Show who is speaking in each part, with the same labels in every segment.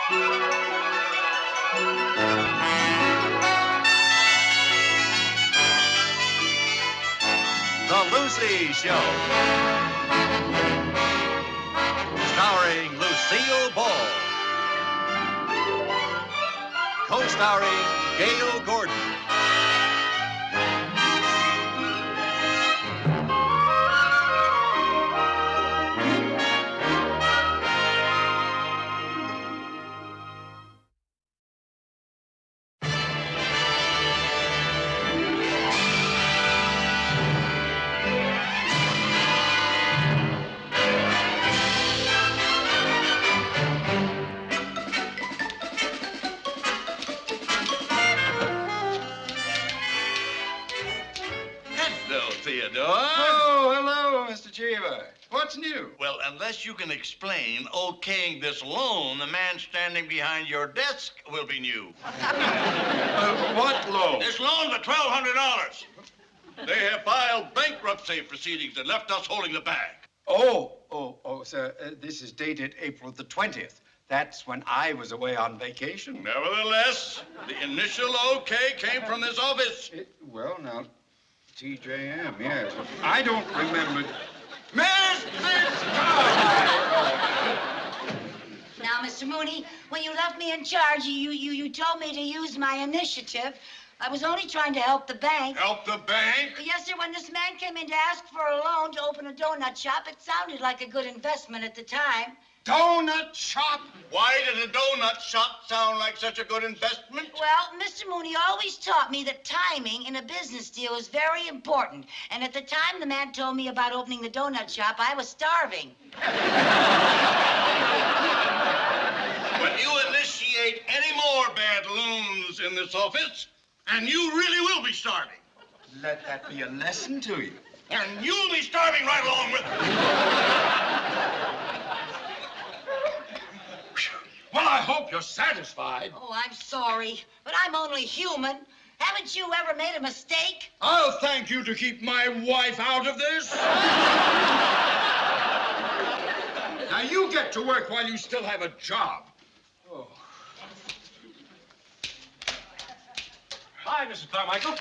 Speaker 1: The Lucy Show. Starring Lucille Ball. Co-starring Gail Gordon.
Speaker 2: Oh, hello, Mr. Cheever. What's new?
Speaker 3: Well, unless you can explain okaying this loan, the man standing behind your desk will be new.
Speaker 2: What loan?
Speaker 3: This loan for $1,200. They have filed bankruptcy proceedings and left us holding the bag.
Speaker 2: Oh, sir, this is dated April the 20th. That's when I was away on vacation.
Speaker 3: Nevertheless, the initial okay came from this office.
Speaker 2: Well, now, TJM, yes. I don't remember.
Speaker 4: Now, Mr. Mooney, when you left me in charge, you told me to use my initiative. I was only trying to help the bank.
Speaker 3: Help the bank?
Speaker 4: Yes, sir. When this man came in to ask for a loan to open a donut shop, it sounded like a good investment at the time.
Speaker 2: Donut shop?
Speaker 3: Why did a donut shop sound like such a good investment?
Speaker 4: Well, Mr. Mooney always taught me that timing in a business deal is very important. And at the time the man told me about opening the donut shop, I was starving.
Speaker 3: When you initiate any more bad loans in this office, and you really will be starving.
Speaker 2: Let that be a lesson to you.
Speaker 3: And you'll be starving right along with it.
Speaker 2: Well, I hope you're satisfied.
Speaker 4: Oh, I'm sorry, but I'm only human. Haven't you ever made a mistake?
Speaker 2: I'll thank you to keep my wife out of this. Now, you get to work while you still have a job. Oh.
Speaker 5: Hi, Mrs. Carmichael.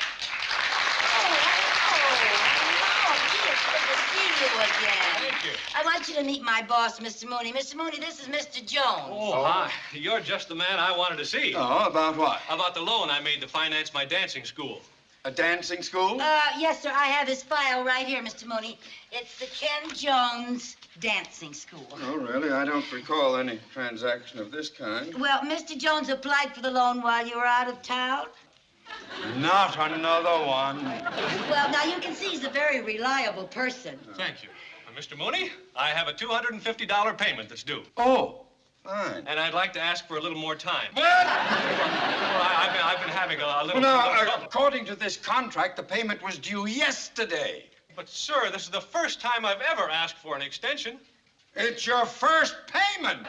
Speaker 4: Thank you. I want you to meet my boss, Mr. Mooney. Mr. Mooney, this is Mr. Jones.
Speaker 5: Oh, hi. You're just the man I wanted to see.
Speaker 2: Oh, about what?
Speaker 5: About the loan I made to finance my dancing school.
Speaker 2: A dancing school?
Speaker 4: Yes, sir. I have his file right here, Mr. Mooney. It's the Ken Jones Dancing School.
Speaker 2: Oh, really? I don't recall any transaction of this kind.
Speaker 4: Well, Mr. Jones applied for the loan while you were out of town.
Speaker 2: Not another one.
Speaker 4: Well, now, you can see he's a very reliable person.
Speaker 5: Thank you. Mr. Mooney, I have a $250 payment that's due.
Speaker 2: Oh, fine.
Speaker 5: And I'd like to ask for a little more time.
Speaker 2: What?
Speaker 5: Well, I've been having a little trouble.
Speaker 2: According to this contract, the payment was due yesterday.
Speaker 5: But, sir, this is the first time I've ever asked for an extension.
Speaker 2: It's your first payment.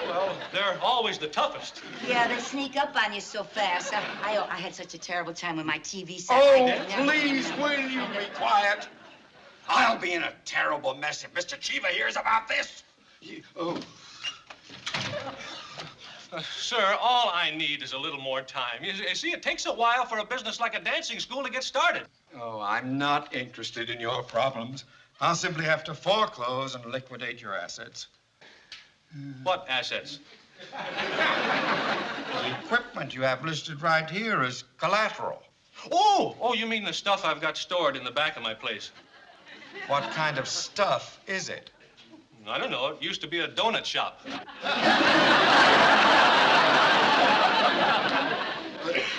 Speaker 5: Well, they're always the toughest.
Speaker 4: Yeah, they sneak up on you so fast. I had such a terrible time with my TV set.
Speaker 2: Oh, please, will you be quiet? I'll be in a terrible mess if Mr. Cheever hears about this.
Speaker 5: Sir, all I need is a little more time. You see, it takes a while for a business like a dancing school to get started.
Speaker 2: Oh, I'm not interested in your problems. I'll simply have to foreclose and liquidate your assets.
Speaker 5: What assets?
Speaker 2: The equipment you have listed right here is collateral.
Speaker 5: Oh, you mean the stuff I've got stored in the back of my place?
Speaker 2: What kind of stuff is it?
Speaker 5: I don't know. It used to be a donut shop.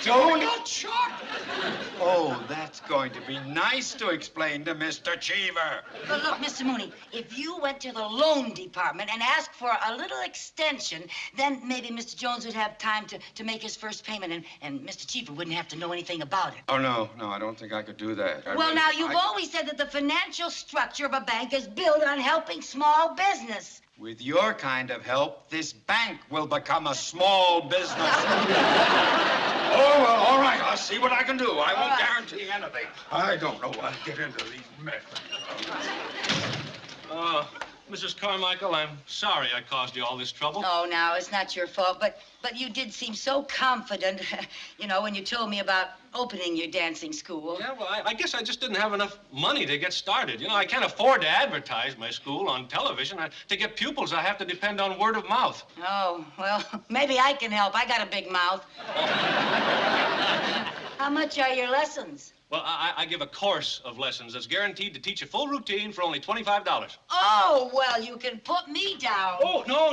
Speaker 2: Donut shop? Oh, that's going to be nice to explain to Mr. Cheever.
Speaker 4: But look, Mr. Mooney, if you went to the loan department and asked for a little extension, then maybe Mr. Jones would have time to make his first payment, and Mr. Cheever wouldn't have to know anything about it.
Speaker 2: Oh, no, I don't think I could do that.
Speaker 4: Now, you've always said that the financial structure of a bank is built on helping small business.
Speaker 2: With your kind of help, this bank will become a small business. Oh, well, all right. I'll see what I can do. I won't guarantee anything. I don't know what to get into these messes.
Speaker 5: Mrs. Carmichael, I'm sorry I caused you all this trouble.
Speaker 4: Oh, no, it's not your fault, but you did seem so confident, you know, when you told me about opening your dancing school.
Speaker 5: Yeah, well, I guess I just didn't have enough money to get started. You know, I can't afford to advertise my school on television. To get pupils, I have to depend on word of mouth.
Speaker 4: Oh, well, maybe I can help. I got a big mouth. How much are your lessons?
Speaker 5: Well, I give a course of lessons that's guaranteed to teach a full routine for only $25.
Speaker 4: Oh, well, you can put me down.
Speaker 5: Oh, no,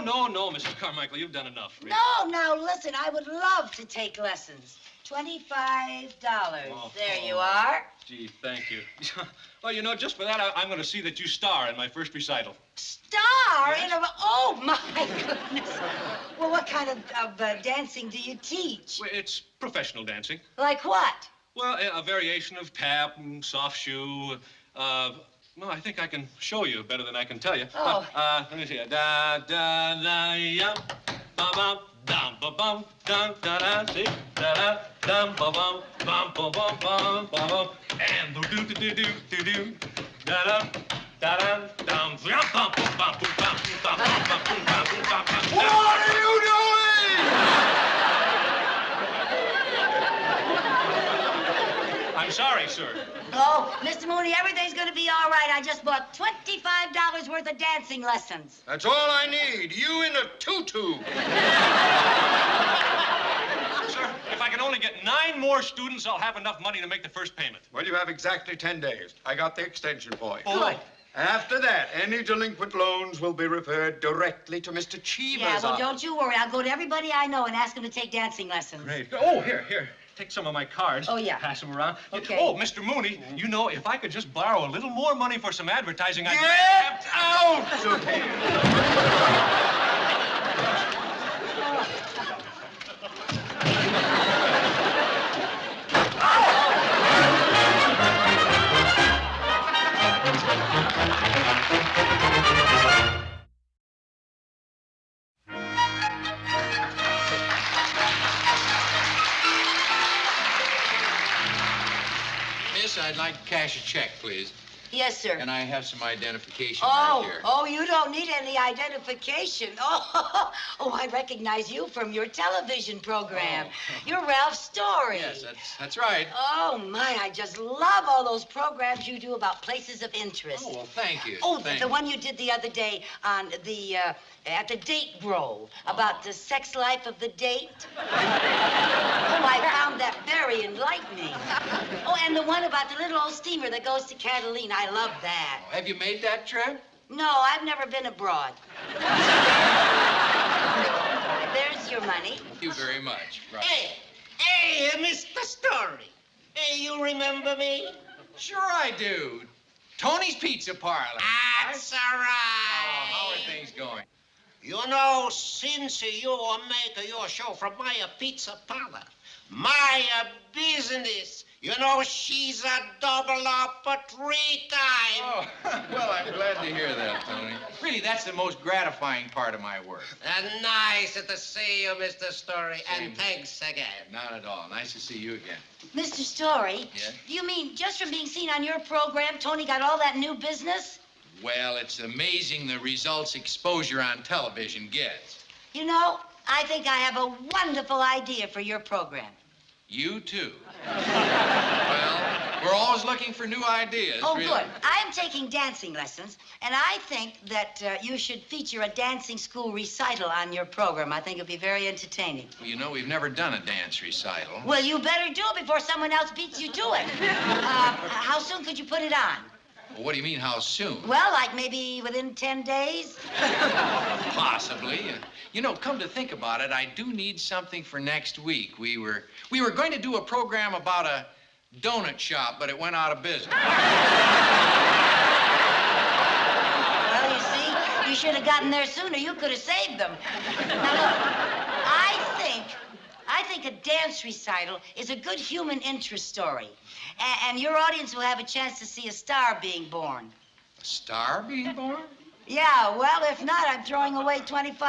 Speaker 5: Mrs. Carmichael, you've done enough. Really.
Speaker 4: No, now, listen, I would love to take lessons. $25.
Speaker 5: Oh,
Speaker 4: there you are.
Speaker 5: Gee, thank you. Well, you know, just for that, I'm going to see that you star in my first recital.
Speaker 4: Star?
Speaker 5: Yes.
Speaker 4: In a... Oh, my goodness. Well, what kind of dancing do you teach?
Speaker 5: Well, it's professional dancing.
Speaker 4: Like what?
Speaker 5: Well, a variation of tap and soft shoe. Well, I think I can show you better than I can tell you.
Speaker 4: Oh.
Speaker 5: Let me see. Da da da yum, ba bum, dum ba bum, dum da da. See, da da dum ba bum, bum ba bum bum ba bum, and do do do do do do, da da da da dum, bum bum bum bum bum bum bum bum bum bum bum.
Speaker 2: What are you doing?
Speaker 5: I'm sorry, sir.
Speaker 4: Oh, Mr. Mooney, everything's going to be all right. I just bought $25 worth of dancing lessons.
Speaker 2: That's all I need. You in a tutu.
Speaker 5: Sir, if I can only get 9 more students, I'll have enough money to make the first payment.
Speaker 2: Well, you have exactly 10 days. I got the extension for you.
Speaker 4: Good.
Speaker 2: After that, any delinquent loans will be referred directly to Mr. Cheever's
Speaker 4: Yeah, well,
Speaker 2: office.
Speaker 4: don't you worry. I'll go to everybody I know and ask them to take dancing lessons.
Speaker 5: Great. Oh, here. Take some of my cards.
Speaker 4: Oh, yeah.
Speaker 5: Pass them around.
Speaker 4: Okay.
Speaker 5: Oh, Mr. Mooney, you know, if I could just borrow a little more money for some advertising, I'd...
Speaker 2: Get out of here!
Speaker 6: Miss, I'd like to cash a check, please.
Speaker 4: Yes, sir.
Speaker 6: And I have some identification right here.
Speaker 4: Oh, you don't need any identification. Oh, I recognize you from your television program.
Speaker 6: Oh.
Speaker 4: You're Ralph Story.
Speaker 6: Yes, that's right.
Speaker 4: Oh, my, I just love all those programs you do about places of interest.
Speaker 6: Oh, well, thank you.
Speaker 4: Oh,
Speaker 6: Thank
Speaker 4: the
Speaker 6: you.
Speaker 4: one you did the other day on the, at the date grove about the sex life of the date. Oh, I found that very enlightening. Oh, and the one about the little old steamer that goes to Catalina. I love that.
Speaker 6: Have you made that trip?
Speaker 4: No, I've never been abroad. There's your money.
Speaker 6: Thank you very much. Right.
Speaker 7: Hey, Mr. Story. Hey, you remember me?
Speaker 6: Sure I do. Tony's Pizza Parlor.
Speaker 7: That's all
Speaker 6: Oh,
Speaker 7: right.
Speaker 6: how are things going?
Speaker 7: You know, since you make your show from my pizza parlor, my business, you know, she's a double up 3 times.
Speaker 6: Oh, well, I'm glad to hear that, Tony. Really, that's the most gratifying part of my work.
Speaker 7: Nice to see you, Mr. Story,
Speaker 6: Same
Speaker 7: and thanks again.
Speaker 6: Not at all. Nice to see you again.
Speaker 4: Mr. Story?
Speaker 6: Yes?
Speaker 4: You mean just from being seen on your program, Tony got all that new business?
Speaker 6: Well, it's amazing the results exposure on television gets.
Speaker 4: You know, I think I have a wonderful idea for your program.
Speaker 6: You too. Well, we're always looking for new ideas.
Speaker 4: Oh,
Speaker 6: really.
Speaker 4: good. I'm taking dancing lessons, and I think that you should feature a dancing school recital on your program. I think it'd be very entertaining.
Speaker 6: Well, you know, we've never done a dance recital.
Speaker 4: Well, you better do it before someone else beats you to it. How soon could you put it on?
Speaker 6: Well, what do you mean, how soon?
Speaker 4: Well, like maybe within 10 days.
Speaker 6: Possibly. You know, come to think about it, I do need something for next week. We were going to do a program about a donut shop, but it went out of business.
Speaker 4: Well, you see, you should have gotten there sooner. You could have saved them. Now, look, I think a dance recital is a good human interest story. And your audience will have a chance to see a star being born.
Speaker 6: A star being born?
Speaker 4: Yeah, well, if not, I'm throwing away $25.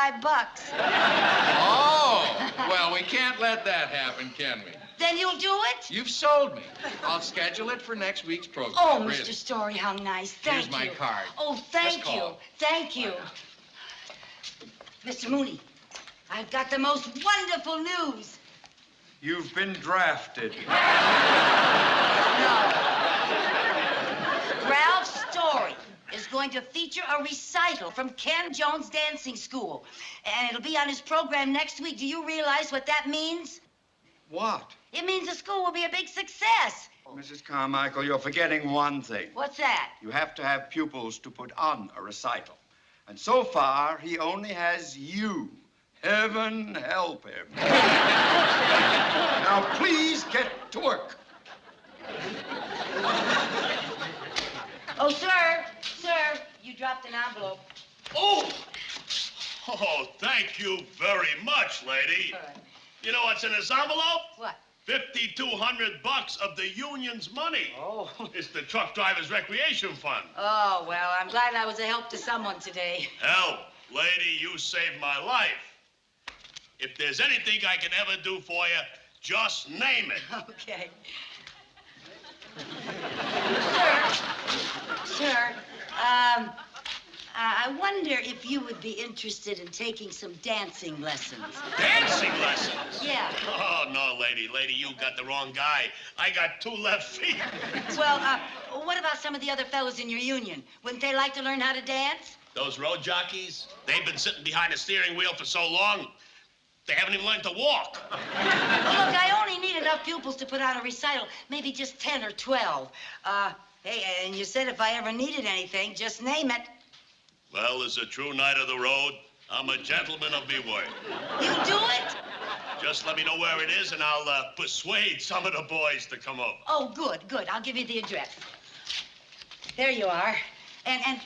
Speaker 6: Oh, well, we can't let that happen, can we?
Speaker 4: Then you'll do it?
Speaker 6: You've sold me. I'll schedule it for next week's program.
Speaker 4: Oh,
Speaker 6: Really.
Speaker 4: Mr. Story, how nice. Thank
Speaker 6: Here's my card.
Speaker 4: Oh, thank
Speaker 6: Just
Speaker 4: you.
Speaker 6: call.
Speaker 4: Thank you. Mr. Mooney, I've got the most wonderful news.
Speaker 2: You've been drafted.
Speaker 4: No. Ralph Story is going to feature a recital from Ken Jones Dancing School. And it'll be on his program next week. Do you realize what that means?
Speaker 2: What?
Speaker 4: It means the school will be a big success.
Speaker 2: Mrs. Carmichael, you're forgetting one thing.
Speaker 4: What's that?
Speaker 2: You have to have pupils to put on a recital. And so far, he only has you. Heaven help him. Now, please get to work.
Speaker 4: Oh, sir, you dropped an envelope.
Speaker 3: Oh! Oh, thank you very much, lady.
Speaker 4: All right.
Speaker 3: You know what's in this envelope?
Speaker 4: What?
Speaker 3: $5,200 of the union's money.
Speaker 4: Oh.
Speaker 3: It's the truck driver's recreation fund.
Speaker 4: Oh, well, I'm glad I was a help to someone today.
Speaker 3: Help, lady, you saved my life. If there's anything I can ever do for you, just name it.
Speaker 4: Okay. Sir, I wonder if you would be interested in taking some dancing lessons.
Speaker 3: Dancing lessons?
Speaker 4: Yeah.
Speaker 3: Oh, no, lady, you got the wrong guy. I got 2 left feet.
Speaker 4: Well, what about some of the other fellows in your union? Wouldn't they like to learn how to dance?
Speaker 3: Those road jockeys, they've been sitting behind a steering wheel for so long, they haven't even learned to walk.
Speaker 4: Well, look, I only need enough pupils to put on a recital, maybe just 10 or 12. Hey, and you said if I ever needed anything, just name it.
Speaker 3: Well, as a true knight of the road, I'm a gentleman of my word.
Speaker 4: You do it?
Speaker 3: Just let me know where it is, and I'll persuade some of the boys to come over.
Speaker 4: Oh, good. I'll give you the address. There you are. And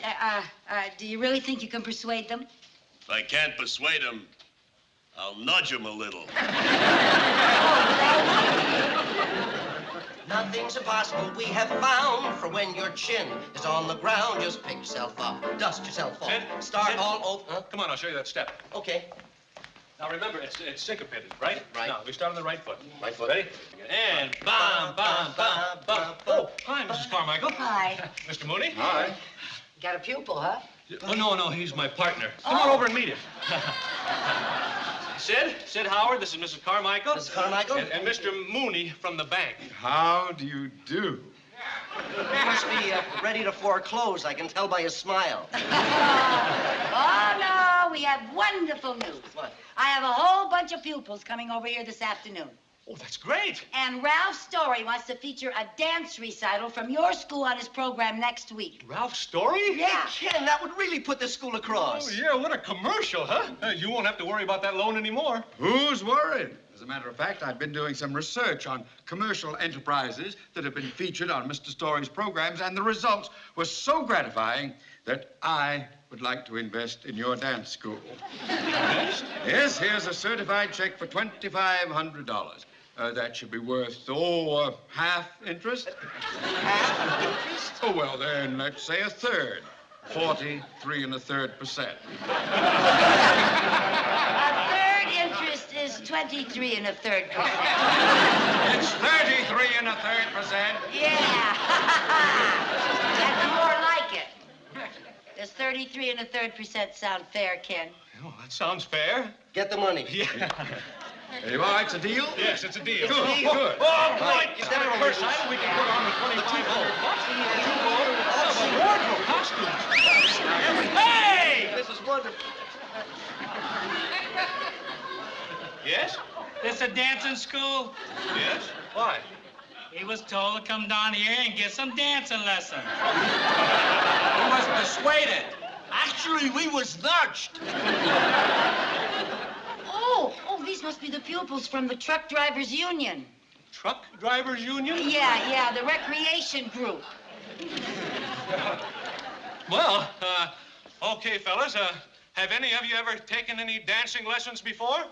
Speaker 4: do you really think you can persuade them?
Speaker 3: If I can't persuade them, I'll nudge them a little.
Speaker 7: Nothing's impossible we have found, for when your chin is on the ground, just pick yourself up, dust yourself off, start
Speaker 5: Sid.
Speaker 7: all over. Huh?
Speaker 5: Come on, I'll show you that step.
Speaker 7: Okay.
Speaker 5: Now remember, it's syncopated, right?
Speaker 7: Right.
Speaker 5: Now, we start on the right foot.
Speaker 7: Right foot.
Speaker 5: Ready? And bam, bam, bam, bam. Oh, hi, Mrs. Carmichael.
Speaker 4: Hi.
Speaker 5: Mr. Mooney?
Speaker 2: Hi.
Speaker 4: Got a pupil, huh?
Speaker 5: Oh, no, he's my partner. Come on over and meet him. Sid Howard, this is Mrs. Carmichael.
Speaker 7: Mrs. Carmichael?
Speaker 5: And Mr. Mooney from the bank.
Speaker 2: How do you do?
Speaker 7: He must be ready to foreclose, I can tell by his smile.
Speaker 4: Oh, no, we have wonderful news.
Speaker 7: What?
Speaker 4: I have a whole bunch of pupils coming over here this afternoon.
Speaker 5: Oh, that's great.
Speaker 4: And Ralph Story wants to feature a dance recital from your school on his program next week.
Speaker 5: Ralph Story?
Speaker 4: Yeah.
Speaker 7: Ken, that would really put the school across.
Speaker 5: Oh, yeah, what a commercial, huh? You won't have to worry about that loan anymore.
Speaker 2: Who's worried? As a matter of fact, I've been doing some research on commercial enterprises that have been featured on Mr. Story's programs, and the results were so gratifying that I would like to invest in your dance school. Yes, here's a certified check for $2,500. That should be worth, half interest.
Speaker 7: Half interest?
Speaker 2: Oh, well, then, let's say a third. 43 1/3%.
Speaker 4: A third interest is 23 1/3%.
Speaker 2: It's 33 1/3%.
Speaker 4: Yeah. That's more like it. Does 33 1/3% sound fair, Ken?
Speaker 5: Oh, that sounds fair.
Speaker 7: Get the money.
Speaker 5: Yeah.
Speaker 2: There you are, it's a deal?
Speaker 5: Yes, it's a deal.
Speaker 2: Good,
Speaker 7: Deal.
Speaker 2: good.
Speaker 5: Oh, boy,
Speaker 7: You
Speaker 5: instead
Speaker 7: better
Speaker 5: of a recital, we can put on the $2,500. A wardrobe costume. Hey!
Speaker 7: This is wonderful.
Speaker 5: Yes?
Speaker 8: This a dancing school?
Speaker 5: Yes? Why?
Speaker 8: He was told to come down here and get some dancing lessons.
Speaker 6: We was persuaded. Actually, we was nudged.
Speaker 4: Oh, these must be the pupils from the Truck Drivers Union.
Speaker 5: Truck Drivers Union?
Speaker 4: Yeah, the recreation group.
Speaker 5: Well, okay, fellas, have any of you ever taken any dancing lessons before?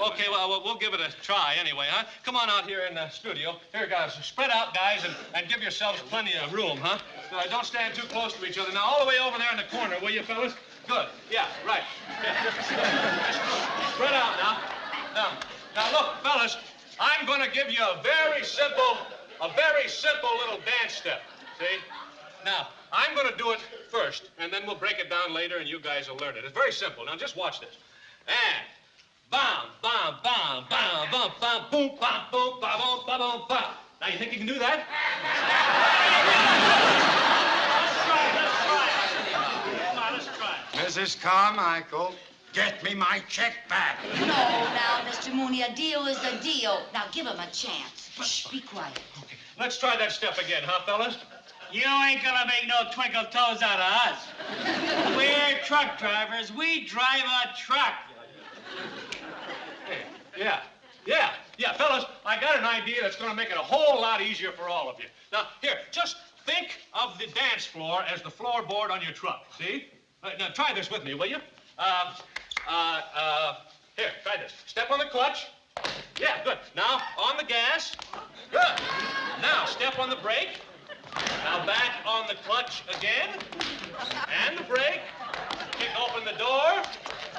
Speaker 5: Okay, well, we'll give it a try anyway, huh? Come on out here in the studio. Here, guys, spread out, guys, and give yourselves plenty of room, huh? Don't stand too close to each other. Now, all the way over there in the corner, will you, fellas? Good. Yeah, right. Yeah, just spread out now. Now look, fellas, I'm going to give you a very simple little dance step. See? Now, I'm going to do it first, and then we'll break it down later, and you guys will learn it. It's very simple. Now, just watch this. And bam, bam, bam, bam, bam, bam, boom, bam, boom, bam, boom, bam, boom, bam. Now, you think you can do that? Let's try.
Speaker 2: Mrs. Carmichael, get me my check back.
Speaker 4: No, now, Mr. Mooney, a deal is a deal. Now, give him a chance. Shh, be quiet.
Speaker 5: Okay, let's try that step again, huh, fellas?
Speaker 8: You ain't gonna make no twinkle toes out of us. We're truck drivers. We drive a truck.
Speaker 5: Hey, yeah, fellas, I got an idea that's gonna make it a whole lot easier for all of you. Now, here, just think of the dance floor as the floorboard on your truck, see? Now, try this with me, will you? Here, try this. Step on the clutch. Yeah, good. Now, on the gas. Good. Now, step on the brake. Now, back on the clutch again. And the brake. Kick open the door.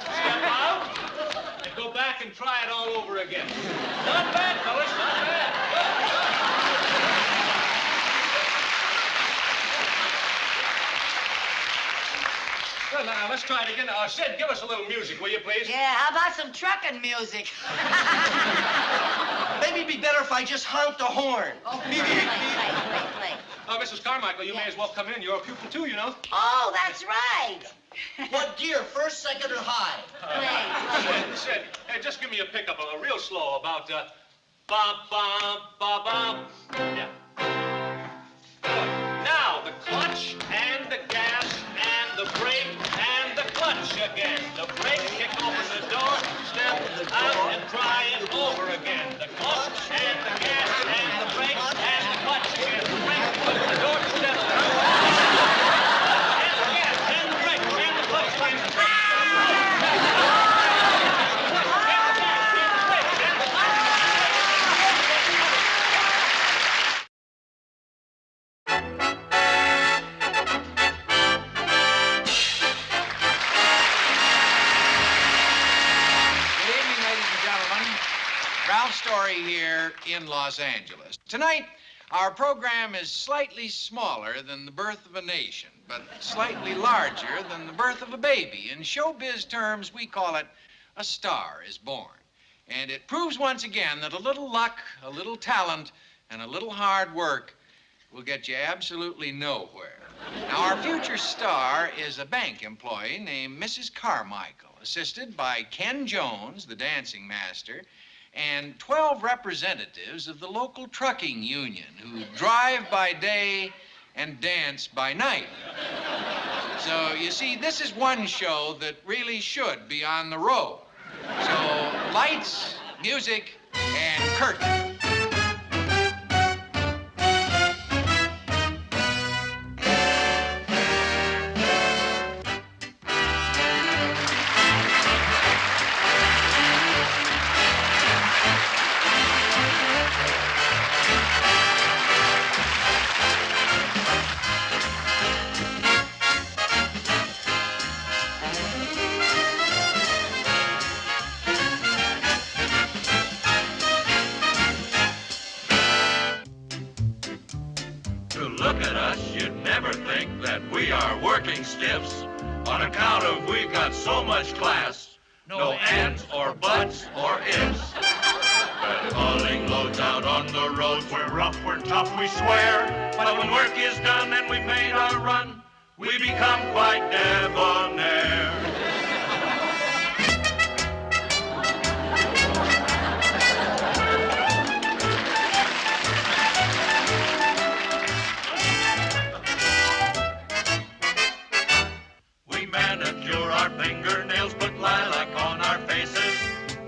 Speaker 5: Step out. And go back and try it all over again. Not bad, fellas, not bad. Good. Now, let's try it again. Sid, give us a little music, will you, please?
Speaker 4: Yeah, how about some trucking music?
Speaker 9: Maybe it'd be better if I just honked the horn.
Speaker 4: Oh, play.
Speaker 5: Mrs. Carmichael, you may as well come in. You're a pupil, too, you know.
Speaker 4: Oh, that's right.
Speaker 9: What gear, first, second, or high?
Speaker 5: Sid, hey, just give me a pickup, real slow, about, bum, bum, bum, bum. Yeah. Good. Now, the clutch and the gas and the brake and the clutch again. The brake, kick open the door, step out and try it over again. The clutch and the gas and the brake and the clutch again. The brake, open the door, step out. And the gas and the brake and the clutch again. The brake.
Speaker 6: Story here in Los Angeles. Tonight, our program is slightly smaller than the birth of a nation, but slightly larger than the birth of a baby. In showbiz terms, we call it a star is born. And it proves once again that a little luck, a little talent, and a little hard work will get you absolutely nowhere. Now, our future star is a bank employee named Mrs. Carmichael, assisted by Ken Jones, the dancing master, and 12 representatives of the local trucking union who drive by day and dance by night. So, you see, this is one show that really should be on the road. So, lights, music, and curtain.
Speaker 3: Stiffs on account of we've got so much class. No ands or buts or ifs. But hauling loads out on the roads, we're rough, we're tough, we swear. But when work is done and we've made our run, we become quite debonair. Fingernails, put lilac on our faces.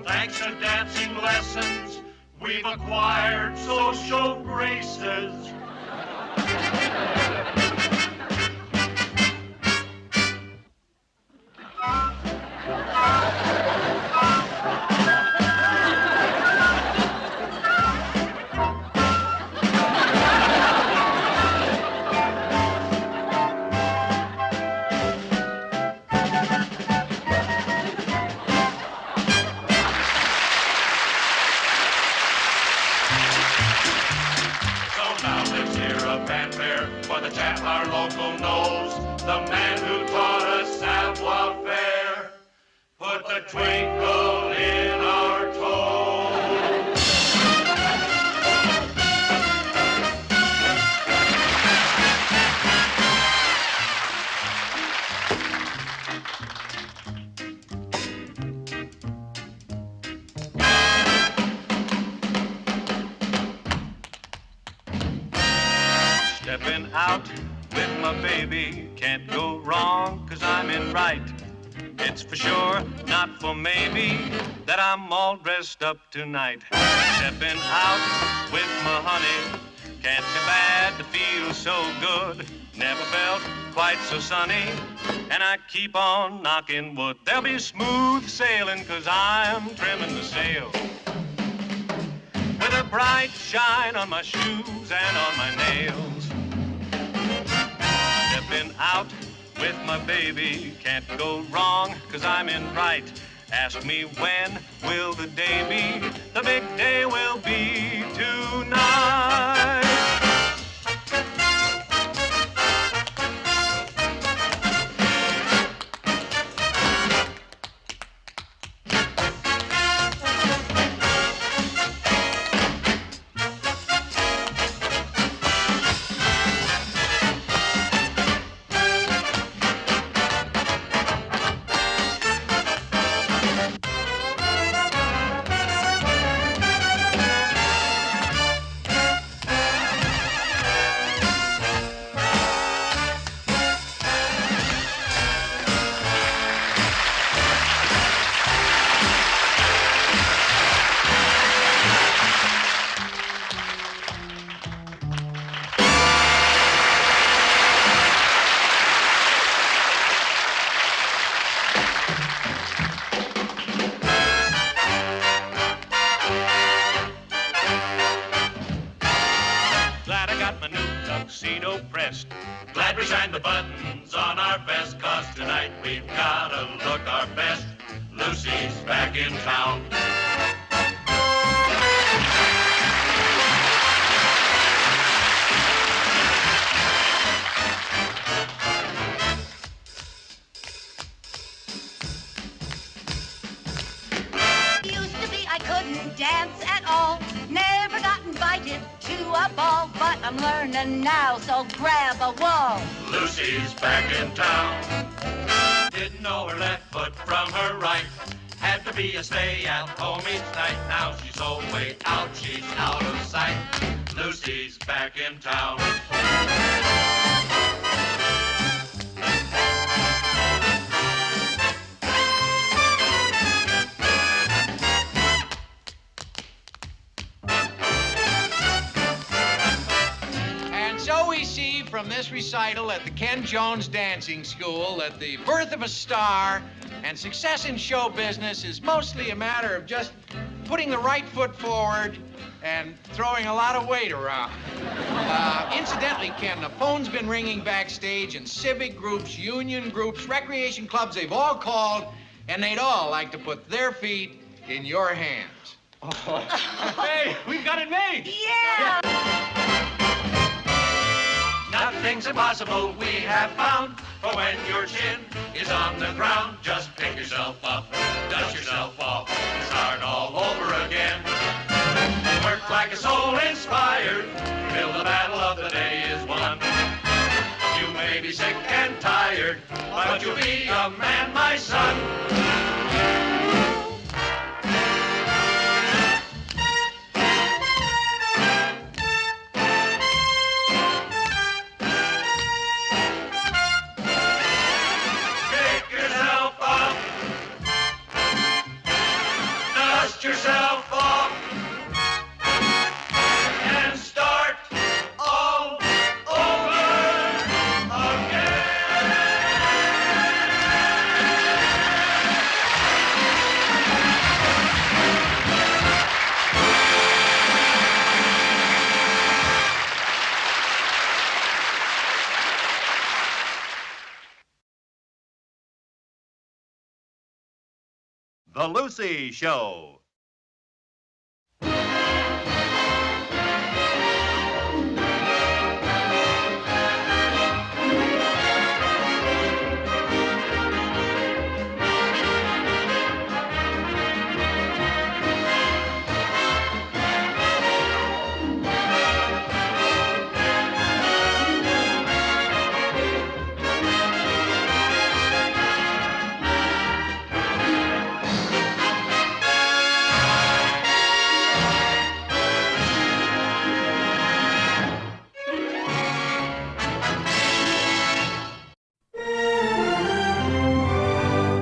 Speaker 3: Thanks to dancing lessons, we've acquired social graces. Michael knows, the man who taught us savoir-faire, put the twinkle in our toes.
Speaker 5: Stepping out with my baby, can't go wrong, 'cause I'm in right. It's for sure, not for maybe, that I'm all dressed up tonight. Stepping out with my honey, can't be bad to feel so good. Never felt quite so sunny, and I keep on knocking wood. There'll be smooth sailing, 'cause I'm trimming the sail, with a bright shine on my shoes and on my nails. Stepping out with my baby, can't go wrong, 'cause I'm in right. Ask me when will the day be? The big day will be tonight. Tuxedo pressed.
Speaker 3: Glad we shined the buttons on our vest, 'cause tonight we've gotta look our best. Lucy's back in town.
Speaker 4: Used to be I couldn't dance at all. Never got invited to a ball, but I'm learning now, so grab a wall.
Speaker 3: Lucy's back in town. Didn't know her left foot from her right. Had to be a stay at home each night. Now she's so way out, she's out of sight. Lucy's back in town.
Speaker 6: From this recital at the Ken Jones Dancing School that the birth of a star and success in show business is mostly a matter of just putting the right foot forward and throwing a lot of weight around. Incidentally, Ken, the phone's been ringing backstage, and civic groups, union groups, recreation clubs, they've all called, and they'd all like to put their feet in your hands.
Speaker 5: Oh. Hey, we've got it made!
Speaker 4: Yeah!
Speaker 3: Nothing's impossible, we have found. For when your chin is on the ground, just pick yourself up, dust yourself off, and start all over again. Work like a soul inspired, till the battle of the day is won. You may be sick and tired, but you'll be a man, my son. Yourself off and start all over again.
Speaker 1: The Lucy Show.